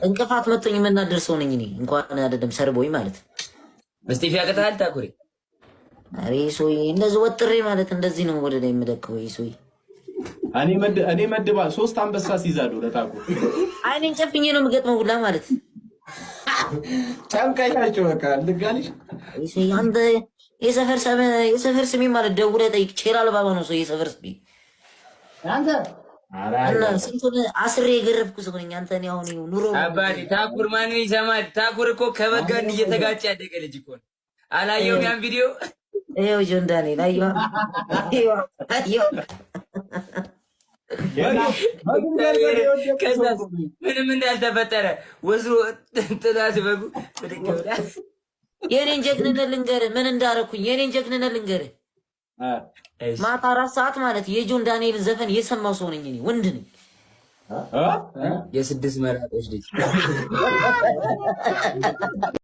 እንቅፋት መጥቶኝ የምናደር ሰው ነኝ እኔ እንኳን አይደለም ሰርቦኝ ማለት እስጢፍ ያቀታል ታኩሪ አሬ ሶይ እንደዚህ ወጥሬ ማለት እንደዚህ ነው ወደ ላይ የምደከው ይሶይ እኔ መድባ 3 አንበሳ ሲይዛሉ ለታኩ አይኔን ጨፍኜ ነው የምገጥመው ሁላ ማለት ጫምቃያቸው በቃ ልጋልሽ ይሶይ አንተ የሰፈር ስሜ ማለት ደውለህ ጠይቅ ቼራል ባባ ነው ሰው የሰፈር ስሜ አንተ አላ ስንቱን አስሬ የገረፍኩ ሰው ነኝ አንተ ነው አሁን ኑሮ አባዲ ታኩር ማንን ይሰማል ታኩር እኮ ከበጋን እየተጋጨ ያደገ ልጅ እኮ አላየውም ያን ቪዲዮ ይኸው ጆን ዳንኤል አየሁ ምንም እንዳልተፈጠረ ወዙ ጥላት በጉ ትድከውላ የኔን ጀግንነት ልንገርህ ምን እንዳረኩኝ የኔን ጀግንነት ልንገርህ ማታ 4 ሰዓት ማለት የጆን ዳንኤልን ዘፈን የሰማው ሰው ነኝ እኔ ወንድ ነኝ የስድስት መራቆች ልጅ